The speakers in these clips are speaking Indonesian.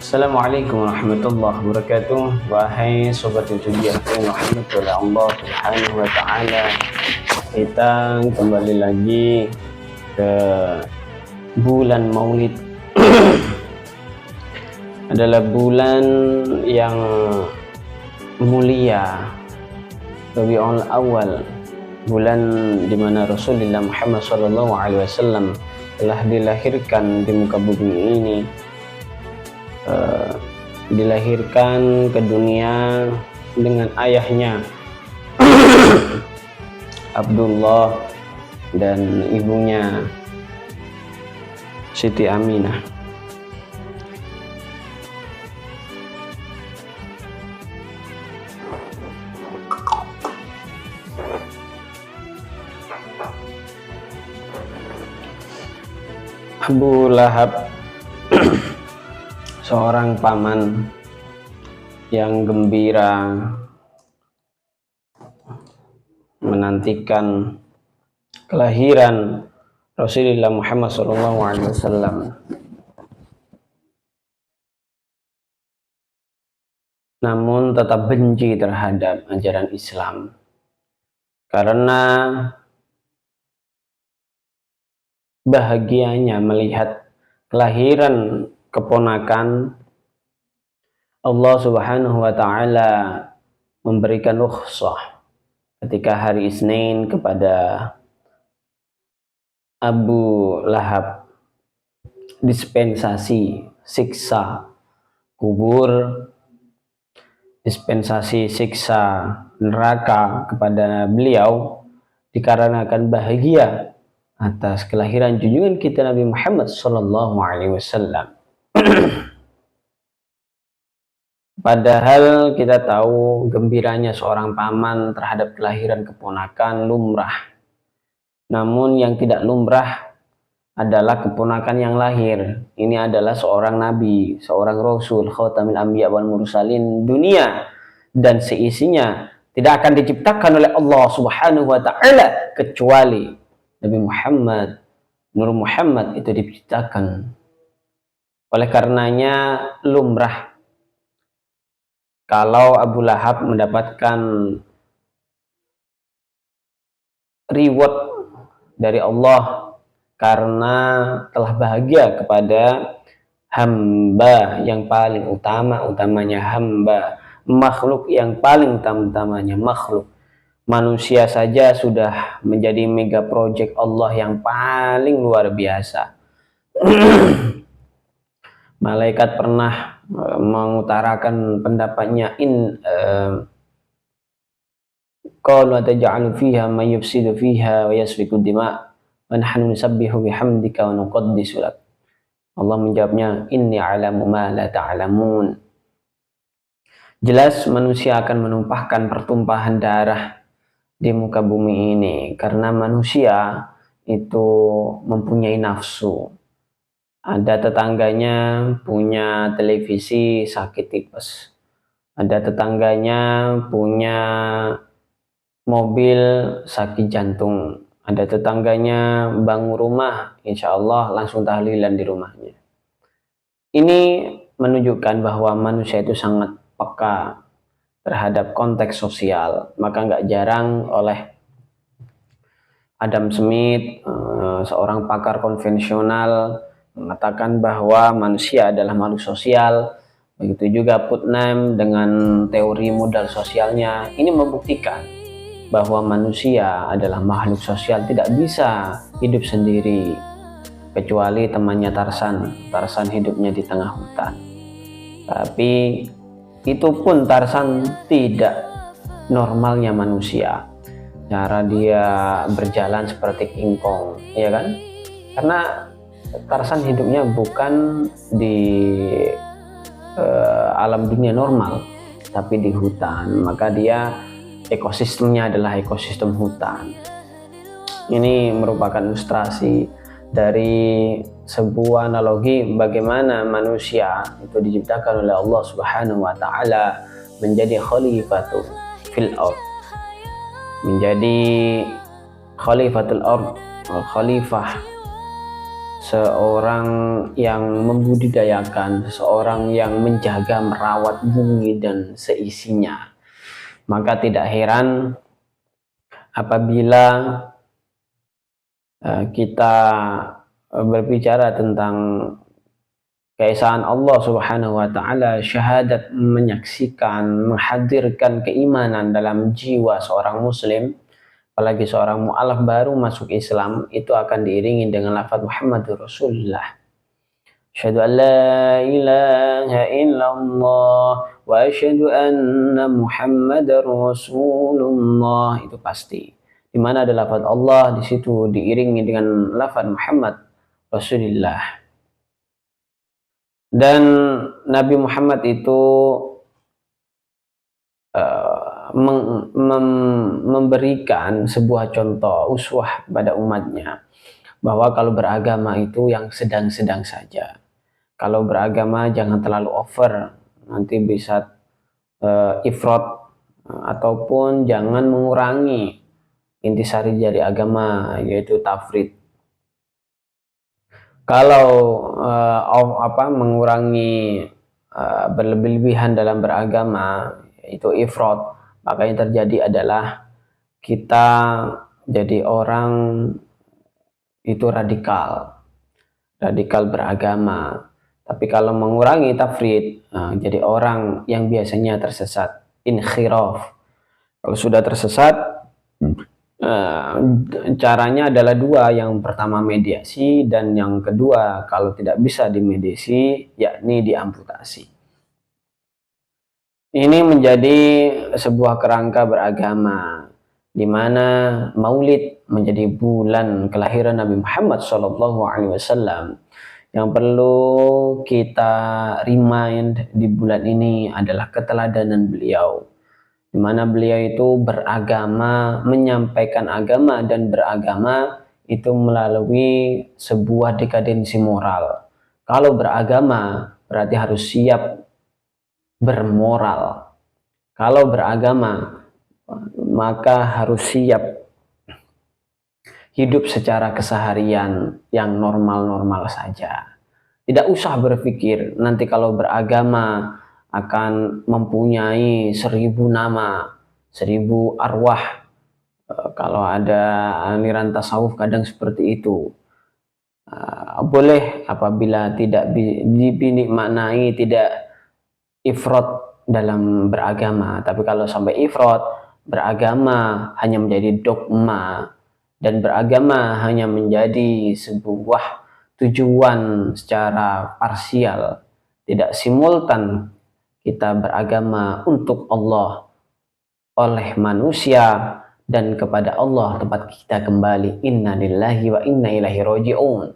Assalamualaikum warahmatullahi wabarakatuh. Wahai sobat YouTube yang dirahmati oleh Allah Subhanahu wa taala. Kita kembali lagi ke bulan Maulid. Adalah bulan yang mulia, Rabiul Awal, bulan di mana Rasulullah Muhammad SAW telah dilahirkan di muka bumi ini. Dilahirkan ke dunia dengan ayahnya Abdullah dan ibunya Siti Aminah. Abu Lahab seorang paman yang gembira menantikan kelahiran Rasulullah Muhammad SAW, namun tetap benci terhadap ajaran Islam karena bahagianya melihat kelahiran keponakan. Allah Subhanahu wa taala memberikan rukhsah ketika hari Isnin kepada Abu Lahab, dispensasi siksa kubur, dispensasi siksa neraka kepada beliau dikarenakan bahagia atas kelahiran junjungan kita Nabi Muhammad SAW. Padahal kita tahu gembiranya seorang paman terhadap kelahiran keponakan lumrah. Namun yang tidak lumrah adalah keponakan yang lahir. Ini adalah seorang nabi, seorang rasul, khatamil anbiya wal mursalin. Dunia dan seisinya tidak akan diciptakan oleh Allah Subhanahu wa taala kecuali Nabi Muhammad, Nur Muhammad itu diciptakan. Oleh karenanya lumrah kalau Abu Lahab mendapatkan reward dari Allah karena telah bahagia kepada hamba yang paling utamanya hamba, makhluk yang paling utamanya makhluk. Manusia saja sudah menjadi mega project Allah yang paling luar biasa. Malaikat pernah mengutarakan pendapatnya, qalu ataj'alu fiha may yufsidu fiha wa yasfiku dima wa nahnu nusabbihu bihamdika wa nuqaddisu lak. Allah menjawabnya, inni a'lamu ma la ta'lamun. Jelas manusia akan menumpahkan pertumpahan darah di muka bumi ini karena manusia itu mempunyai nafsu. Ada tetangganya punya televisi sakit tipes, ada tetangganya punya mobil sakit jantung, ada tetangganya bangun rumah, insya Allah langsung tahlilan di rumahnya. Ini menunjukkan bahwa manusia itu sangat peka terhadap konteks sosial. Maka nggak jarang oleh Adam Smith, seorang pakar konvensional, mengatakan bahwa manusia adalah makhluk sosial. Begitu juga Putnam dengan teori modal sosialnya. Ini membuktikan bahwa manusia adalah makhluk sosial, tidak bisa hidup sendiri kecuali temannya Tarsan. Tarsan hidupnya di tengah hutan, tapi itu pun Tarsan tidak normalnya manusia. Cara dia berjalan seperti kingkong, ya kan? Karena Tarsan hidupnya bukan di alam dunia normal, tapi di hutan. Maka dia ekosistemnya adalah ekosistem hutan. Ini merupakan ilustrasi dari sebuah analogi bagaimana manusia itu diciptakan oleh Allah Subhanahu wa taala menjadi khalifatul fil ard, menjadi khalifatul ard, khalifah seorang yang membudidayakan, seseorang yang menjaga merawat bumi dan seisinya. Maka tidak heran apabila kita berbicara tentang keesaan Allah Subhanahu wa taala, syahadat menyaksikan, menghadirkan keimanan dalam jiwa seorang muslim, apalagi seorang mu'alaf baru masuk Islam, itu akan diiringi dengan lafaz Muhammadur Rasulullah. Asyhadu an la ilaha illallah wa asyhadu anna Muhammadar Rasulullah, itu pasti. Di mana ada lafaz Allah, di situ diiringi dengan lafaz Muhammad Rasulullah. Dan Nabi Muhammad itu memberikan sebuah contoh uswah pada umatnya, bahwa kalau beragama itu yang sedang-sedang saja. Kalau beragama jangan terlalu over, nanti bisa ifrat, ataupun jangan mengurangi intisari dari agama, yaitu tafrid. Kalau mengurangi berlebih-lebihan dalam beragama, itu ifrat, maka yang terjadi adalah kita jadi orang itu radikal beragama. Tapi kalau mengurangi tafrid, jadi orang yang biasanya tersesat, inkhiraf. Kalau sudah tersesat, caranya adalah dua. Yang pertama mediasi, dan yang kedua kalau tidak bisa dimediasi, yakni diamputasi. Ini menjadi sebuah kerangka beragama, di mana Maulid menjadi bulan kelahiran Nabi Muhammad SAW. Yang perlu kita remind di bulan ini adalah keteladanan beliau, di mana beliau itu beragama, menyampaikan agama dan beragama itu melalui sebuah dekadensi moral. Kalau beragama berarti harus siap bermoral. Kalau beragama maka harus siap hidup secara keseharian yang normal-normal saja. Tidak usah berpikir nanti kalau beragama akan mempunyai 1000 nama, 1000 arwah. Kalau ada aliran tasawuf kadang seperti itu. Boleh apabila tidak dimaknai tidak ifrat dalam beragama. Tapi kalau sampai ifrat, beragama hanya menjadi dogma, dan beragama hanya menjadi sebuah tujuan secara parsial, tidak simultan kita beragama untuk Allah, oleh manusia, dan kepada Allah tempat kita kembali. Inna lillahi wa inna ilaihi raji'un.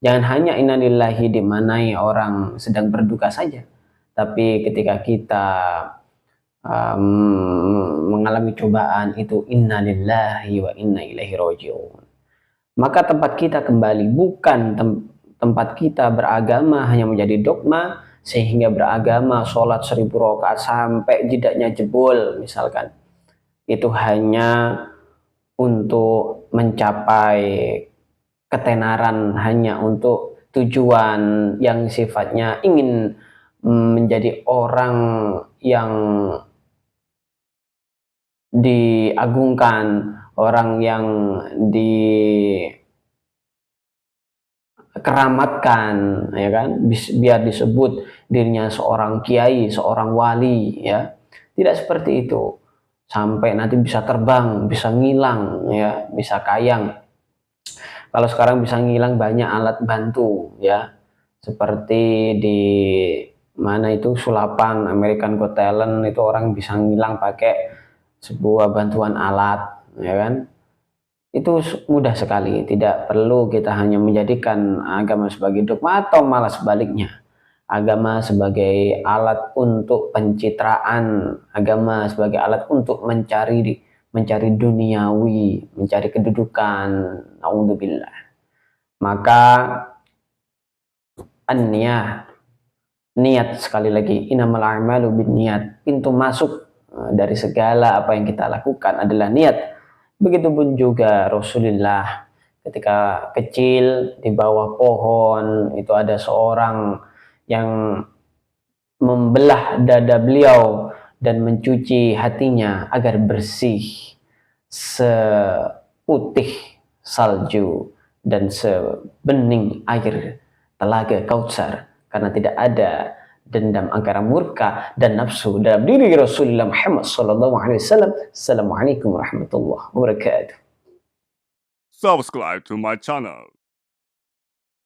Jangan hanya inna lillahi dimanai orang sedang berduka saja, tapi ketika kita mengalami cobaan itu inna lillahi wa inna ilaihi raji'un. Maka tempat kita kembali, bukan tempat kita beragama hanya menjadi dogma, sehingga beragama sholat 1000 rakaat sampai jidatnya jebol misalkan. Itu hanya untuk mencapai ketenaran, hanya untuk tujuan yang sifatnya ingin menjadi orang yang diagungkan, orang yang dikeramatkan, ya kan, biar disebut dirinya seorang kiai, seorang wali, ya. Tidak seperti itu, sampai nanti bisa terbang, bisa ngilang, ya, bisa kayang. Kalau sekarang bisa ngilang banyak alat bantu, ya, seperti di mana itu Sulapan, American Got Talent, itu orang bisa ngilang pakai sebuah bantuan alat, ya kan. Itu mudah sekali, tidak perlu kita hanya menjadikan agama sebagai dogma, atau malah sebaliknya, agama sebagai alat untuk pencitraan, agama sebagai alat untuk mencari duniawi, mencari kedudukan. Naudzubillah. Maka niat, sekali lagi, innamal a'malu binniyat, pintu masuk dari segala apa yang kita lakukan adalah niat. Begitupun juga Rasulullah, ketika kecil di bawah pohon itu ada seorang yang membelah dada beliau dan mencuci hatinya agar bersih seputih salju dan sebening air telaga Kautsar, karena tidak ada dendam, angkara murka dan nafsu dalam diri Rasulullah Muhammad sallallahu alaihi wasallam. Assalamualaikum warahmatullahi wabarakatuh. Subscribe to my channel.